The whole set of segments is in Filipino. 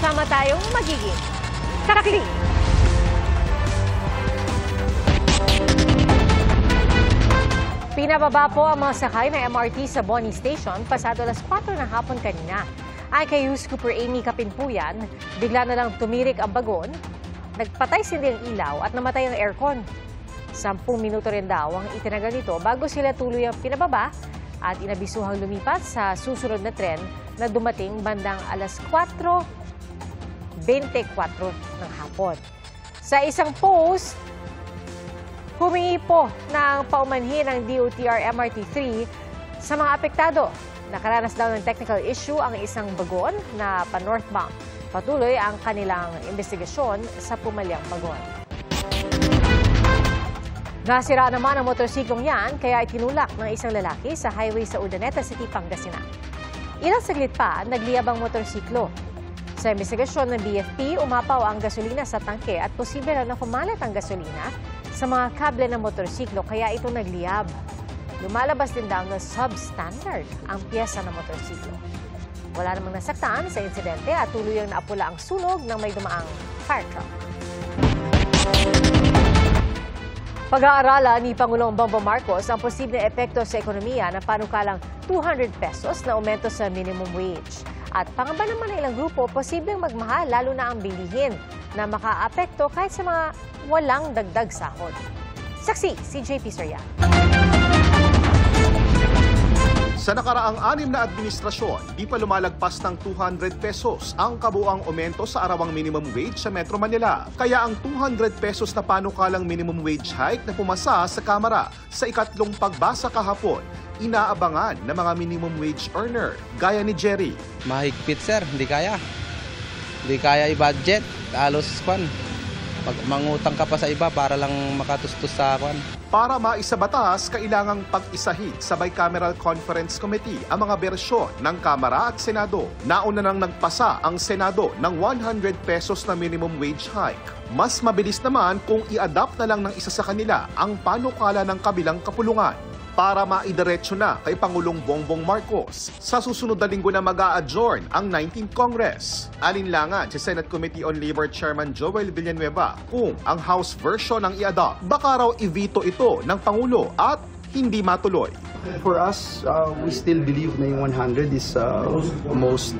sama-sama tayong magiging karakli. Pinababa po ang mga sakay ng MRT sa Boni Station pasado alas 4 ng hapon kanina. Ay kay Hughes Cooper Amy Kapinpuyan, bigla na lang tumirik ang bagon, nagpatay sindi ang ilaw at namatay ang aircon. 10 minuto rin daw ang itinagal nito bago sila tuluyang pinababa at inabisuhang lumipat sa susunod na tren na dumating bandang alas 4:24 ng hapon. Sa isang post, humingi po ng paumanhin ng DOTR MRT-3 sa mga apektado. Nakaranas daw ng technical issue ang isang bagon na pa-northbound. Patuloy ang kanilang investigasyon sa pumalyang bagon. Nasira naman ang motorsiklong yan kaya itinulak ng isang lalaki sa highway sa Urdaneta City, Pangasinan. Ilang saglit pa, nagliyab ang motorsiklo. Sa investigasyon ng BFP, umapaw ang gasolina sa tangke at posible na kumalat ang gasolina sa mga kable ng motorsiklo kaya ito nagliyab. Lumalabas din daw na substandard ang piyesa ng motorsiklo. Wala namang nasaktan sa insidente at tuluyang naapula ang sunog ng may dumaang fire truck. Pag-aaralan ni Pangulong Bongbong Marcos ang posibleng epekto sa ekonomiya ng panukalang 200 pesos na aumento sa minimum wage. At pangamba naman ng ilang grupo, posibleng magmahal lalo na ang bilihin na makaapekto kahit sa mga walang dagdag sahod. Saksi si JP Soriano. Sa nakaraang 6 na administrasyon, di pa lumalagpas ng 200 pesos ang kabuuang aumento sa arawang minimum wage sa Metro Manila. Kaya ang 200 pesos na panukalang minimum wage hike na pumasa sa Kamara sa ikatlong pagbasa kahapon, inaabangan ng mga minimum wage earner, gaya ni Jerry. Mahigpit sir, hindi kaya. Hindi kaya i-budget. Halos mangutang ka pa sa iba para lang makatustos sa kwan. Para maisabatas, kailangang pag-isahin sa Bicameral Conference Committee ang mga bersyon ng Kamara at Senado. Nauna nang nagpasa ang Senado ng 100 pesos na minimum wage hike. Mas mabilis naman kung i-adapt na lang ng isa sa kanila ang panukala ng kabilang kapulungan para maidiretso na kay Pangulong Bongbong Marcos sa susunod na linggo na mag-a-adjourn ang 19th Congress. Alinlangan si Senate Committee on Labor Chairman Joel Villanueva kung ang House version ang i-adopt, baka raw i-veto ito ng Pangulo at hindi matuloy. For us, we still believe na yung 100 is most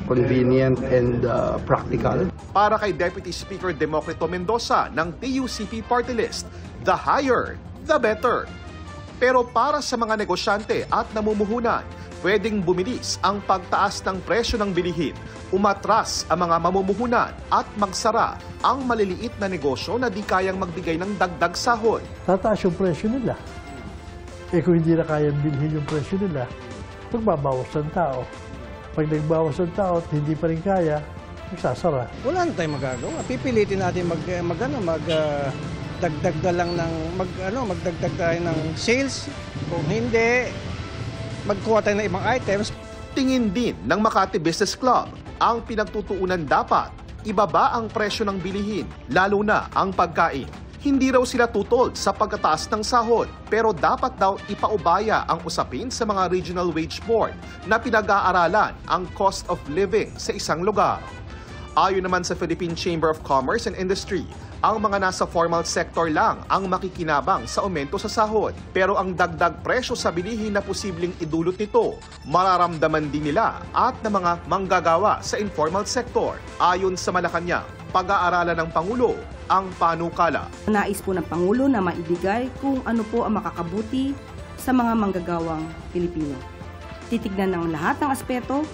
convenient and practical. Para kay Deputy Speaker Democrito Mendoza ng TUCP Party List, the higher, the better. Pero para sa mga negosyante at namumuhunan, pwedeng bumilis ang pagtaas ng presyo ng bilihin, umatras ang mga mamumuhunan at magsara ang maliliit na negosyo na di kayang magbigay ng dagdag sahod. Tataas yung presyo nila. Kung hindi na kayang bilhin yung presyo nila, magbabawas ang tao. Pag nagbawas ang tao at hindi pa rin kaya, magsasara. Wala na tayong magagawa. Pipilitin natin dagdag na lang ng magdagdag tayo ng sales. Kung hindi, magkuha tayo ng ibang items. Tingin din ng Makati Business Club, ang pinagtutuunan dapat ibaba ang presyo ng bilihin, lalo na ang pagkain. Hindi raw sila tutol sa pagkataas ng sahod, pero dapat daw ipaubaya ang usapin sa mga Regional Wage Board na pinag-aaralan ang cost of living sa isang lugar. Ayon naman sa Philippine Chamber of Commerce and Industry, ang mga nasa formal sector lang ang makikinabang sa aumento sa sahod. Pero ang dagdag presyo sa bilihin na posibleng idulot nito, mararamdaman din nila at ng mga manggagawa sa informal sector. Ayon sa Malacanang, pag-aaralan ng Pangulo ang panukala. Nais po ng Pangulo na maibigay kung ano po ang makakabuti sa mga manggagawang Pilipino. Titignan ng lahat ng aspeto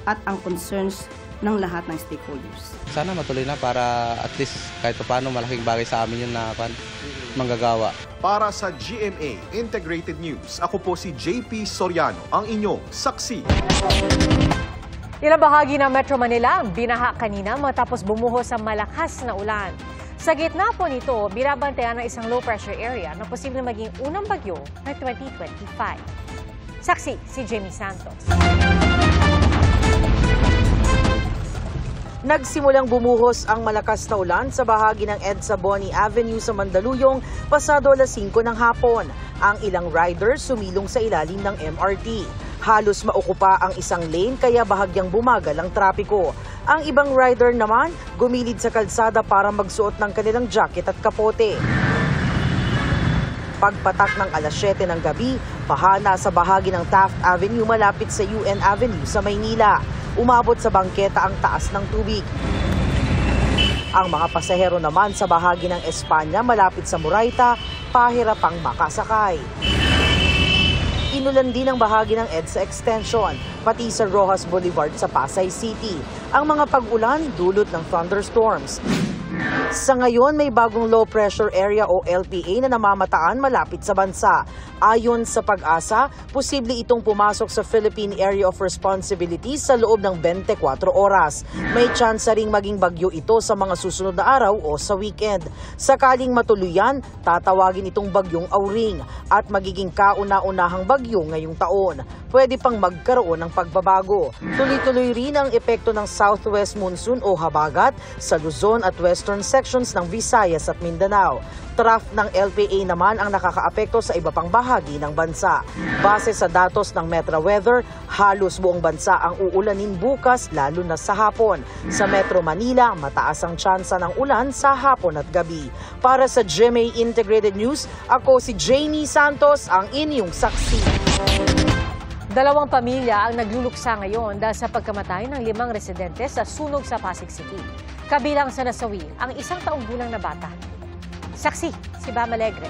at ang concerns ng lahat ng stakeholders. Sana matuloy na para at least kahit paano malaking bagay sa amin yun na manggagawa. Para sa GMA Integrated News, ako po si JP Soriano, ang inyong saksi. Ilang bahagi ng Metro Manila ang binaha kanina matapos bumuhos ang malakas na ulan. Sa gitna po nito, binabantayan ng isang low pressure area na posibleng maging unang bagyo ng 2025. Saksi si Jamie Santos. Nagsimulang bumuhos ang malakas na ulan sa bahagi ng EDSA Boni Avenue sa Mandaluyong pasado alas 5 ng hapon. Ang ilang riders sumilong sa ilalim ng MRT. Halos maukupa ang isang lane kaya bahagyang bumagal ang trapiko. Ang ibang rider naman gumilid sa kalsada para magsuot ng kanilang jacket at kapote. Pagpatak ng alas 7 ng gabi, pahana sa bahagi ng Taft Avenue malapit sa UN Avenue sa Maynila. Umabot sa bangketa ang taas ng tubig. Ang mga pasahero naman sa bahagi ng Espanya malapit sa Murayta, pahirapang makasakay. Inulan din ang bahagi ng EDSA Extension, pati sa Rojas Boulevard sa Pasay City. Ang mga pag-ulan dulot ng thunderstorms. Sa ngayon, may bagong low pressure area o LPA na namamataan malapit sa bansa. Ayon sa Pag-asa, posible itong pumasok sa Philippine Area of Responsibility sa loob ng 24 oras. May tsansa ring maging bagyo ito sa mga susunod na araw o sa weekend. Sakaling matuluyan, tatawagin itong bagyong Auring at magiging kauna-unahang bagyo ngayong taon. Pwede pang magkaroon ng pagbabago. Tuloy-tuloy rin ang epekto ng southwest monsoon o habagat sa Luzon at western sections ng Visayas at Mindanao. Trough ng LPA naman ang nakakaapekto sa iba pang bahagi ng bansa. Base sa datos ng Metro Weather, halos buong bansa ang uulanin bukas lalo na sa hapon. Sa Metro Manila, mataas ang tsansa ng ulan sa hapon at gabi. Para sa GMA Integrated News, ako si Jamie Santos, ang inyong saksi. 2 pamilya ang nagluluksa ngayon dahil sa pagkamatay ng 5 residente sa sunog sa Pasig City. Kabilang sa nasawi ang 1 taong gulang na bata. Saksi, si Bam Alegre.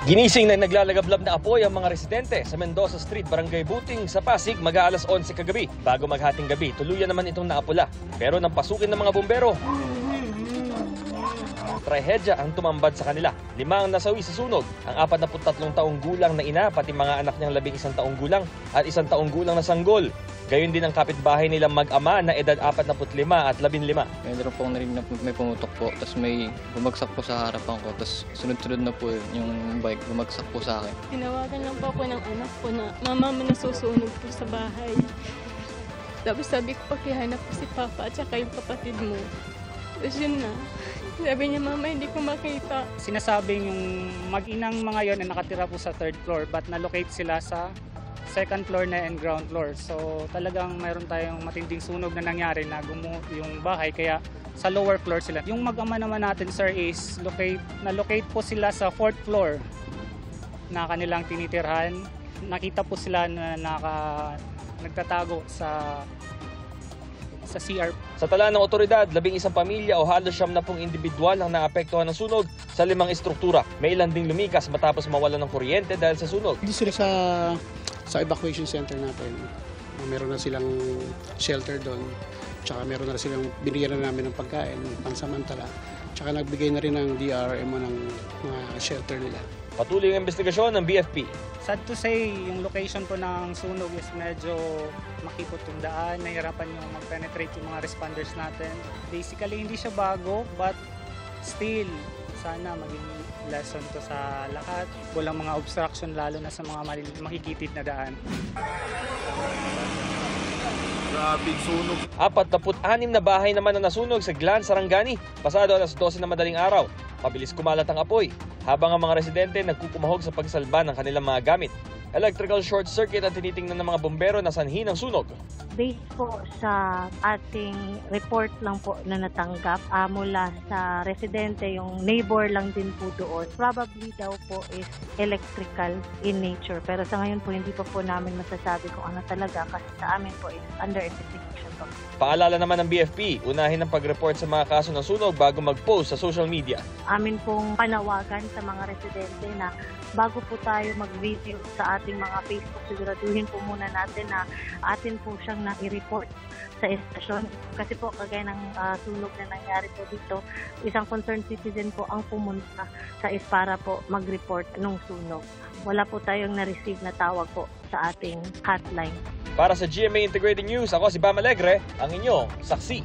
Ginising na naglalagablab na apoy ang mga residente sa Mendoza Street, Barangay Buting sa Pasig mag-aalas 11 kagabi. Bago maghating gabi, tuluyan naman itong naapula. Pero nang pasukin ng mga bumbero, trahedya ang tumambad sa kanila. 5 ang nasawi sa sunog. Ang 43 taong gulang na ina, pati mga anak niyang 11 taong gulang at 1 taong gulang na sanggol. Gayon din ang kapitbahay nilang mag-ama na edad 45 at 15. Meron po akong narinig na may pumutok po, tapos may bumagsak po sa harapan ko, tapos sunod-sunod na po yung bike, bumagsak po sa akin. Tinawagan lang po ako ng anak ko na, mama, may nasusunog po sa bahay. Tapos sabi ko, pakihanap ko si Papa at saka yung kapatid mo. Tapos yun na. Sabi niya, mama, hindi ko makita. Sinasabing yung mag-inang mga yon na nakatira po sa 3rd floor, but na-locate sila sa 2nd floor na and ground floor. So talagang mayroon tayong matinding sunog na nangyari na gumuho yung bahay, kaya sa lower floor sila. Yung mag-ama naman natin, sir, is na-locate po sila sa 4th floor na kanilang tinitirhan. Nakita po sila na nagtatago sa CR. Sa tala ng otoridad, 11 pamilya o halos 70 individual ang naapektuhan ng sunog sa 5 estruktura. May ilan ding lumikas matapos mawalan ng kuryente dahil sa sunog. Hindi sila sa evacuation center natin. Meron na silang shelter doon. Tsaka meron na silang binigyan na namin ng pagkain, pansamantala. Tsaka nagbigay na rin ng DRM ng mga shelter nila. Patuloy ang investigasyon ng BFP. Sad to say, yung location po ng sunog is medyo makipot yung daan. Nahirapan yung mag-penetrate yung mga responders natin. Basically, hindi siya bago, but still, sana maging lesson to sa lahat. Walang mga obstruction, lalo na sa mga makikitid na daan. Grabing sunog. 46 na bahay naman na nasunog sa Glan, Sarangani. Pasado alas 12 na madaling araw. Pabilis kumalat ang apoy, habang ang mga residente nagkukumahog sa pagsalba ng kanilang mga gamit. Electrical short circuit ang tinitingnan ng mga bombero na sanhi ng sunog. Based po sa ating report lang po na natanggap mula sa residente, yung neighbor lang din po doon. Probably daw po is electrical in nature. Pero sa ngayon po hindi pa po namin masasabi kung ano talaga kasi sa amin po is under investigation po. Paalala naman ng BFP, unahin ang pag-report sa mga kaso ng sunog bago mag-post sa social media. Amin pong panawagan sa mga residente na bago po tayo mag-video sa ating mga Facebook, siguraduhin po muna natin na atin po siyang na-i-report sa estasyon. Kasi po kagaya ng sunog na nangyari po dito, isang concerned citizen po ang pumunta sa para po mag-report ng sunog. Wala po tayong na-receive na tawag po sa ating hotline. Para sa GMA Integrated News, ako si Bam Alegre, ang inyong saksi.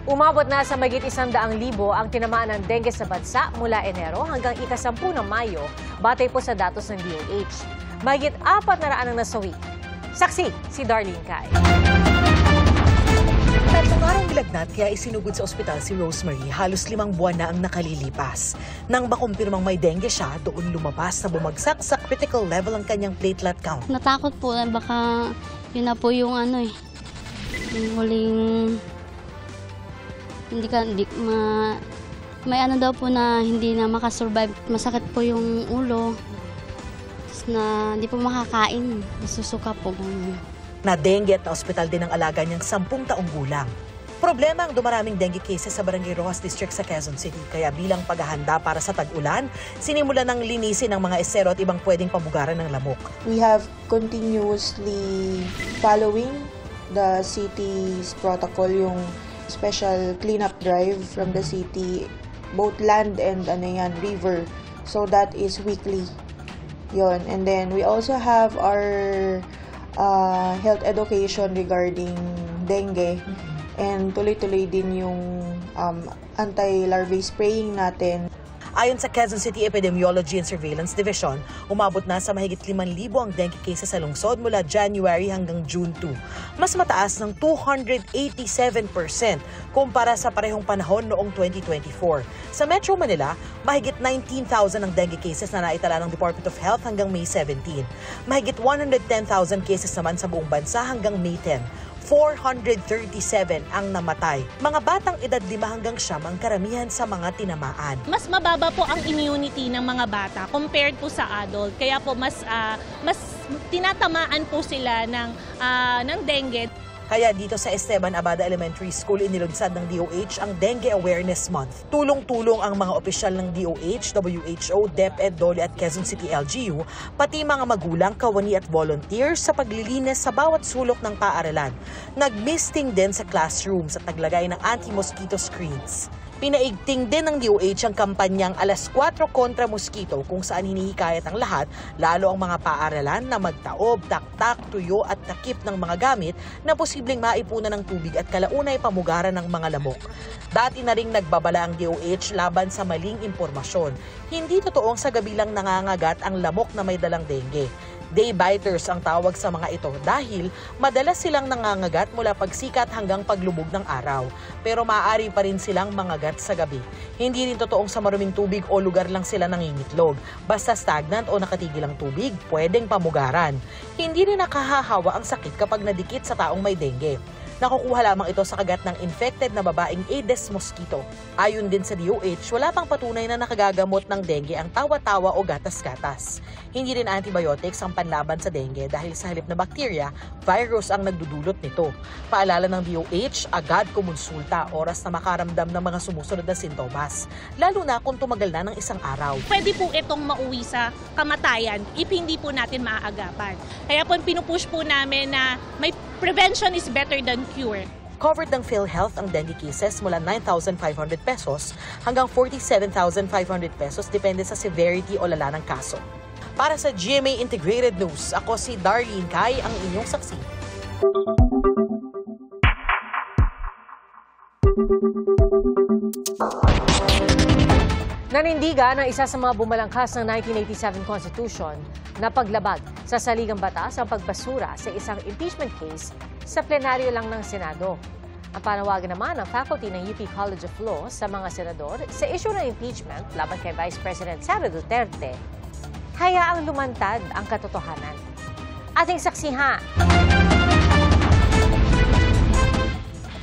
Umabot na sa mahigit 100,000 ang tinamaan ng dengue sa bansa mula Enero hanggang ika-10 ng Mayo, batay po sa datos ng DOH. Mahigit 400 ang nasawi. Saksi, si Darlene Kai. Tatlong arang nilagnat kaya isinugod sa ospital si Rosemary. Halos 5 buwan na ang nakalilipas. Nang makumpirmang may dengue siya, doon lumabas na bumagsak sa critical level ang kanyang platelet count. Natakot po na baka yun na po yung yung huling may daw po na hindi na makasurvive. Masakit po yung ulo. Na hindi po makakain. Nasusuka po. Na dengue at na-ospital din ang alaga niyang 10 taong gulang. Problema ang dumaraming dengue cases sa Barangay Rojas District sa Quezon City. Kaya bilang paghahanda para sa tag-ulan, sinimulan ng linisin ang mga estero at ibang pwedeng pamugaran ng lamok. We have continuously following the city's protocol, yung special cleanup drive from the city, both land and river. So that is weekly. Yon. And then we also have our health education regarding dengue. And tuloy-tuloy din yung anti-larvae spraying natin. Ayon sa Quezon City Epidemiology and Surveillance Division, umabot na sa mahigit 5,000 ang dengue cases sa lungsod mula January hanggang June 2. Mas mataas ng 287% kumpara sa parehong panahon noong 2024. Sa Metro Manila, mahigit 19,000 ang dengue cases na naitala ng Department of Health hanggang May 17. Mahigit 110,000 cases naman sa buong bansa hanggang May 10. 437 ang namatay. Mga batang edad 5 hanggang 9 ang karamihan sa mga tinamaan. Mas mababa po ang immunity ng mga bata compared po sa adult. Kaya po mas tinatamaan po sila ng dengue. Kaya dito sa Esteban Abada Elementary School, inilunsad ng DOH ang Dengue Awareness Month. Tulong-tulong ang mga opisyal ng DOH, WHO, DepEd, DOLE at Quezon City LGU, pati mga magulang, kawani at volunteers sa paglilinis sa bawat sulok ng paaralan. Nag-misting din sa classrooms at naglagay ng anti-mosquito screens. Pinaigting din ng DOH ang kampanyang Alas 4 kontra Mosquito kung saan hinihikayat ang lahat, lalo ang mga paaralan na magtaob, taktak, tuyo at takip ng mga gamit na posibleng maipunan ng tubig at kalaunay pamugaran ng mga lamok. Dati na ring nagbabala ang DOH laban sa maling impormasyon. Hindi totoong sa gabi lang nangangagat ang lamok na may dalang dengue. Day biters ang tawag sa mga ito dahil madalas silang nangangagat mula pagsikat hanggang paglubog ng araw. Pero maaari pa rin silang mangagat sa gabi. Hindi rin totoong sa maruming tubig o lugar lang sila nangingitlog. Basta stagnant o nakatigil ang tubig, pwedeng pamugaran. Hindi rin nakahahawa ang sakit kapag nadikit sa taong may dengue. Nakukuha lamang ito sa kagat ng infected na babaeng Aedes mosquito. Ayon din sa DOH, wala pang patunay na nakagagamot ng dengue ang tawa-tawa o gatas-gatas. Hindi rin antibiotics ang panlaban sa dengue dahil sa halip na bakterya, virus ang nagdudulot nito. Paalala ng DOH, agad kumonsulta oras na makaramdam ng mga sumusunod na sintomas, lalo na kung tumagal na ng isang araw. Pwede po itong mauwi sa kamatayan if hindi po natin maaagapan. Kaya po pinupush po namin na may prevention is better than cure. Covered ng PhilHealth ang dengue cases mula 9,500 pesos hanggang 47,500 pesos depende sa severity o lala ng kaso. Para sa GMA Integrated News, ako si Darlene Kai, ang inyong saksi. Nanindigan ang isa sa mga bumalangkas ng 1987 Constitution na paglabag sa saligang batas ang pagbasura sa isang impeachment case sa plenaryo lang ng Senado. Ang panawagan naman ng faculty ng UP College of Law sa mga senador sa issue ng impeachment laban kay Vice President Sara Duterte, hayaang lumantad ang katotohanan. Ating saksihan.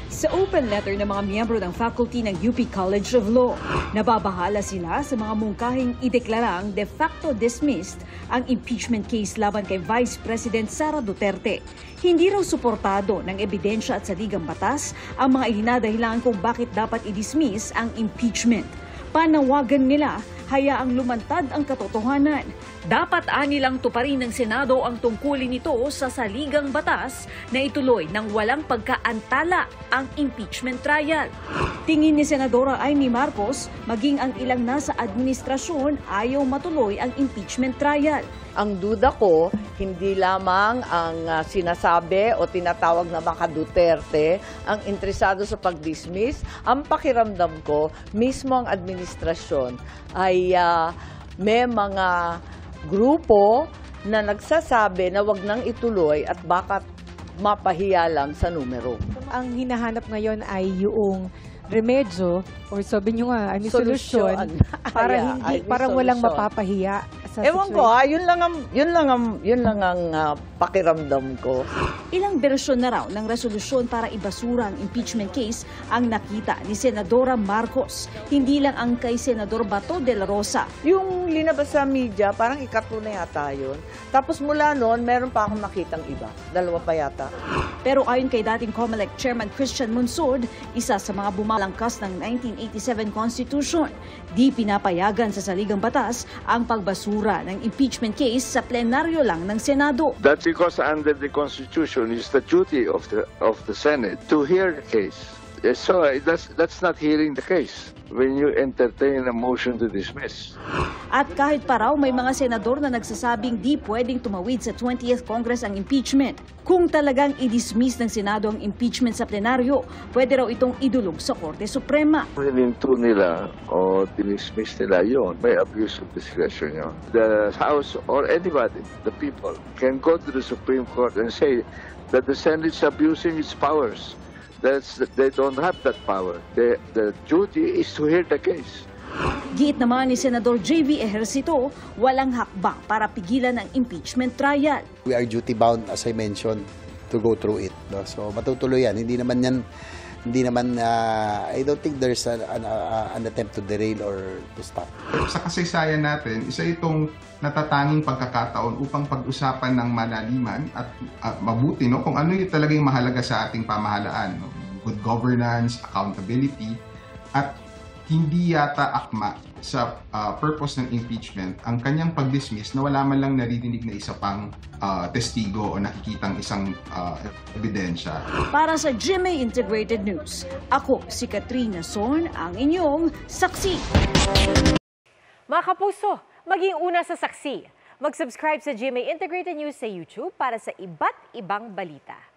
Sa open letter ng mga miyembro ng faculty ng UP College of Law, nababahala sila sa mga mungkahing ideklarang de facto dismissed ang impeachment case laban kay Vice President Sara Duterte. Hindi raw suportado ng ebidensya at saligang batas ang mga ilinadahilan kung bakit dapat i-dismiss ang impeachment. Panawagan nila, hayaang lumantad ang katotohanan. Dapat anilang tuparin ng Senado ang tungkulin nito sa saligang batas na ituloy ng walang pagkaantala ang impeachment trial. Tingin ni Senadora Amy Marcos, maging ang ilang nasa administrasyon ayaw matuloy ang impeachment trial. Ang duda ko, hindi lamang ang sinasabi o tinatawag na mga Duterte ang interesado sa pag-dismiss. Ang pakiramdam ko, mismo ang administrasyon ay may mga grupo na nagsasabi na wag nang ituloy at baka mapahiya lang sa numero. ang hinahanap ngayon ay yung remedyo or sabi nyo nga, solusyon para parang walang mapapahiya sa Ewan ko yun lang ang pakiramdam ko. Ilang bersyon na raw ng resolusyon para ibasura ang impeachment case ang nakita ni Senadora Marcos. Hindi lang ang kay Senador Bato de la Rosa. Yung linabas sa media, parang ika-2 na yata yun. Tapos mula noon, meron pa akong nakitang iba. 2 pa yata. Pero ayon kay dating COMELEC Chairman Christian Monsod, isa sa mga bumalangkas ng 1987 Constitution, di pinapayagan sa saligang batas ang pagbasura ng impeachment case sa plenaryo lang ng Senado. That's because under the Constitution, it's the duty of the Senate to hear the case. So that's not hearing the case when you entertain a motion to dismiss. At kahit pa raw may mga senador na nagsasabing di pwedeng tumawid sa 20th Congress ang impeachment, kung talagang i-dismiss ng Senado ang impeachment sa plenaryo, pwede raw itong idulog sa Korte Suprema. Hininto nila o dismiss nila yun, may abuse of discretion yun. The House or anybody, the people, can go to the Supreme Court and say that the Senate's abusing its powers. They don't have that power. The duty is to hear the case. Giit naman ni Senador J.V. Ejercito, walang hakbang para pigilan ang impeachment trial. We are duty bound, as I mentioned, to go through it. No? So matutuloy yan. Hindi naman I don't think there's an attempt to derail or to stop. Sa kasaysayan natin, isa itong natatanging pagkakataon upang pag-usapan ng malaliman at mabuti kung ano yung talagang mahalaga sa ating pamahalaan. Good governance, accountability, at hindi yata akma sa purpose ng impeachment ang kanyang pag-dismiss na wala man lang naririnig na isa pang testigo o nakikitang isang ebidensya. Para sa GMA Integrated News, ako si Katrina Son, ang inyong saksi. Mga kapuso, maging una sa saksi. Mag-subscribe sa GMA Integrated News sa YouTube para sa iba't ibang balita.